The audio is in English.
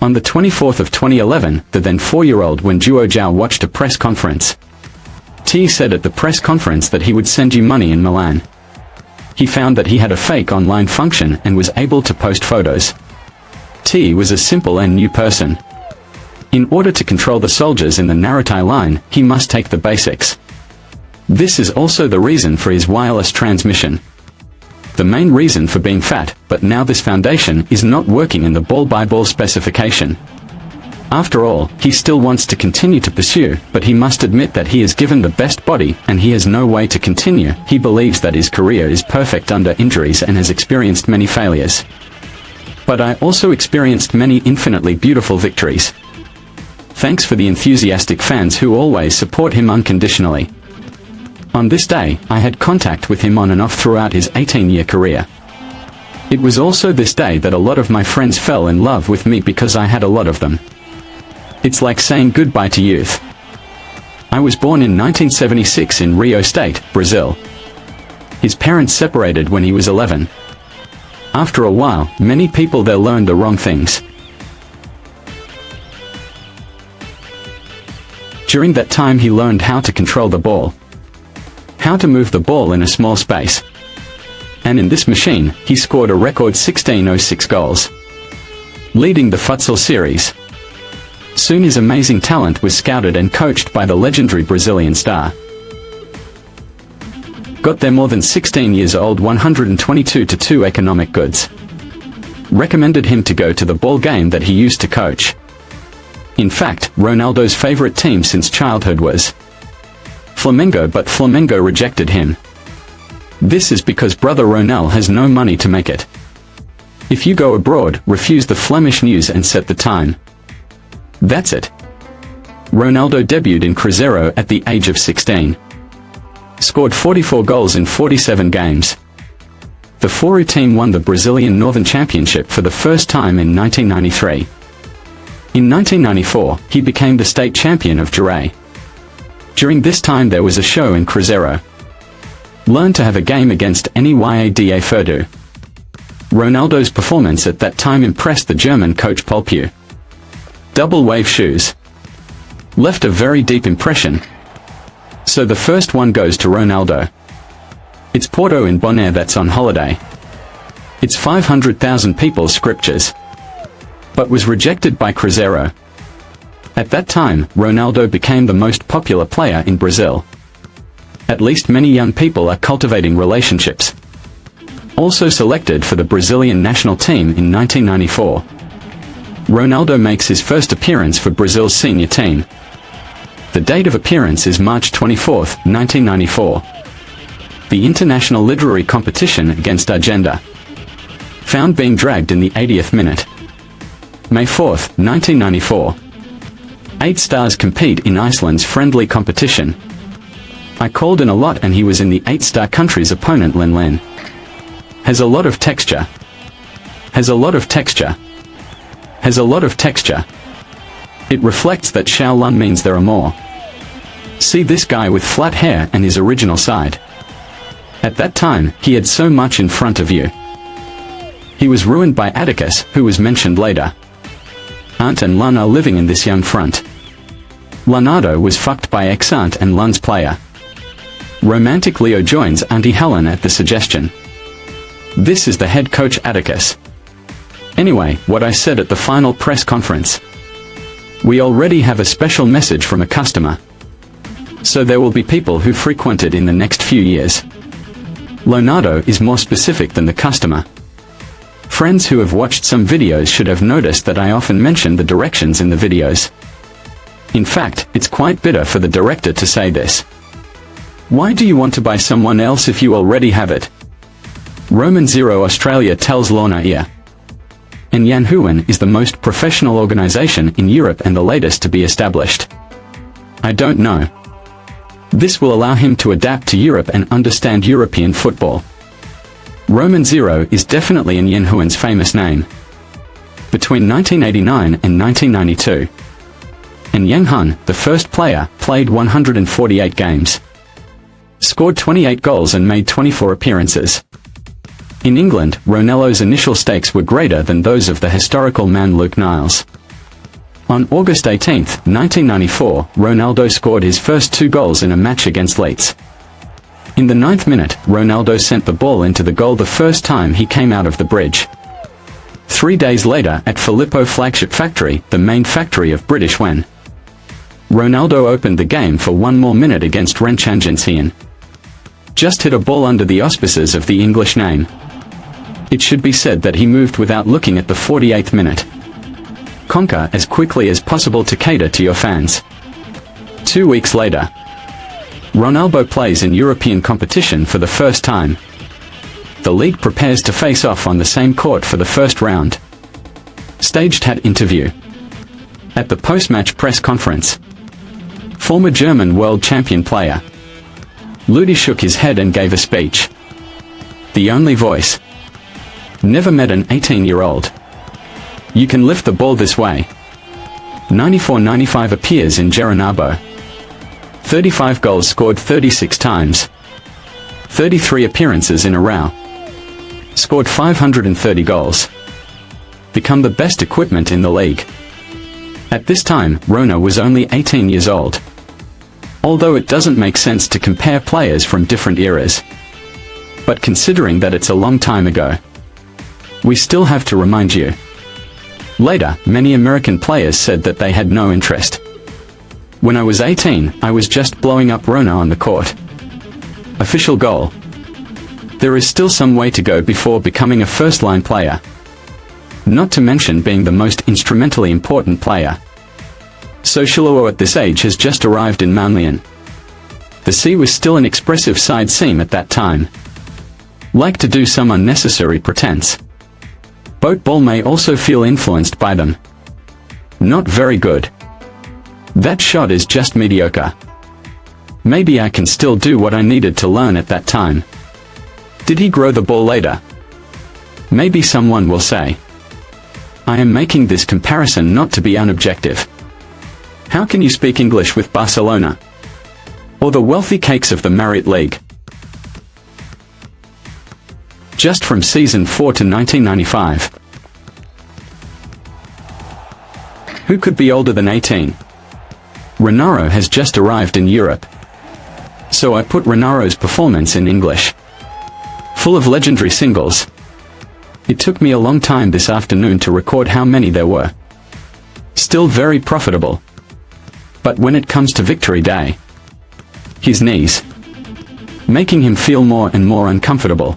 On the 24th of 2011, the then 4-year-old Wen Zhuozhao watched a press conference. T said at the press conference that he would send you money in Milan. He found that he had a fake online function and was able to post photos. T was a simple and new person. In order to control the soldiers in the Naratai line, he must take the basics. This is also the reason for his wireless transmission. The main reason for being fat, but now this foundation is not working in the ball-by-ball specification. After all, he still wants to continue to pursue, but he must admit that he is given the best body, and he has no way to continue. He believes that his career is perfect under injuries and has experienced many failures. But I also experienced many infinitely beautiful victories. Thanks for the enthusiastic fans who always support him unconditionally. On this day, I had contact with him on and off throughout his 18-year career. It was also this day that a lot of my friends fell in love with me because I had a lot of them. It's like saying goodbye to youth. I was born in 1976 in Rio State, Brazil. His parents separated when he was 11. After a while, many people there learned the wrong things. During that time he learned how to control the ball. How to move the ball in a small space. And in this machine, he scored a record 1606 goals, leading the futsal series. Soon his amazing talent was scouted and coached by the legendary Brazilian star. Got there more than 16 years old, 122-2 economic goods. Recommended him to go to the ball game that he used to coach. In fact, Ronaldo's favorite team since childhood was Flamengo, but Flamengo rejected him. This is because brother Ronaldo has no money to make it. If you go abroad, refuse the Flemish news and set the time. That's it. Ronaldo debuted in Cruzeiro at the age of 16. Scored 44 goals in 47 games. The Foru team won the Brazilian Northern Championship for the first time in 1993. In 1994, he became the state champion of Jurai. During this time there was a show in Cruzeiro. Learn to have a game against any Yada Furdu. Ronaldo's performance at that time impressed the German coach Polpu. Double wave shoes. Left a very deep impression. So the first one goes to Ronaldo. It's Porto in Bonaire that's on holiday. It's 500,000 people scriptures. But was rejected by Cruzeiro. At that time, Ronaldo became the most popular player in Brazil. At least many young people are cultivating relationships. Also selected for the Brazilian national team in 1994. Ronaldo makes his first appearance for Brazil's senior team. The date of appearance is March 24, 1994. The international literary competition against Agenda. Found being dragged in the 80th minute. May 4, 1994. 8 stars compete in Iceland's friendly competition. I called in a lot and he was in the 8-star country's opponent Lin Lin. Has a lot of texture. Has a lot of texture. Has a lot of texture. It reflects that Shaolin means there are more. See this guy with flat hair and his original side. At that time, he had so much in front of you. He was ruined by Atticus, who was mentioned later. Aunt and Lun are living in this young front. Leonardo was fucked by ex-aunt and Lun's player. Romantic Leo joins Auntie Helen at the suggestion. This is the head coach Atticus. Anyway, what I said at the final press conference. We already have a special message from a customer. So there will be people who frequent it in the next few years. Leonardo is more specific than the customer. Friends who have watched some videos should have noticed that I often mention the directions in the videos. In fact, it's quite bitter for the director to say this. Why do you want to buy someone else if you already have it? Roman Zero Australia tells Lorna Ear. And Jan Huwen is the most professional organization in Europe and the latest to be established. I don't know. This will allow him to adapt to Europe and understand European football. Roman Zero is definitely in Jan Huwen's famous name. Between 1989 and 1992. And Yang Hun, the first player, played 148 games. Scored 28 goals and made 24 appearances. In England, Ronaldo's initial stakes were greater than those of the historical man Luke Niles. On August 18, 1994, Ronaldo scored his first 2 goals in a match against Leeds. In the 9th minute, Ronaldo sent the ball into the goal the first time he came out of the bridge. 3 days later, at Filippo Flagship Factory, the main factory of British Wen, Ronaldo opened the game for 1 more minute against Renchangensian. Just hit a ball under the auspices of the English name. It should be said that he moved without looking at the 48th minute. Conquer as quickly as possible to cater to your fans. 2 weeks later, Ronaldo plays in European competition for the first time. The league prepares to face off on the same court for the first round. Staged hat interview. At the post-match press conference, former German world champion player Luís shook his head and gave a speech. The only voice. Never met an 18-year-old. You can lift the ball this way. 94-95 appears in Geronabo. 35 goals scored 36 times. 33 appearances in a row. Scored 530 goals. Become the best equipment in the league. At this time, Rona was only 18 years old. Although it doesn't make sense to compare players from different eras. But considering that it's a long time ago, we still have to remind you. Later, many American players said that they had no interest. When I was 18, I was just blowing up Rona on the court. Official goal. There is still some way to go before becoming a first-line player. Not to mention being the most instrumentally important player. Socialuo at this age has just arrived in Manlian. The C was still an expressive side seam at that time. Like to do some unnecessary pretense. Boat ball may also feel influenced by them. Not very good. That shot is just mediocre. Maybe I can still do what I needed to learn at that time. Did he grow the ball later? Maybe someone will say. I am making this comparison not to be unobjective. How can you speak English with Barcelona? Or the wealthy cakes of the Marriott League? Just from season 4 to 1995. Who could be older than 18? Ronaldo has just arrived in Europe. So I put Ronaldo's performance in English. Full of legendary singles. It took me a long time this afternoon to record how many there were. Still very profitable. But when it comes to victory day, his knees, making him feel more and more uncomfortable.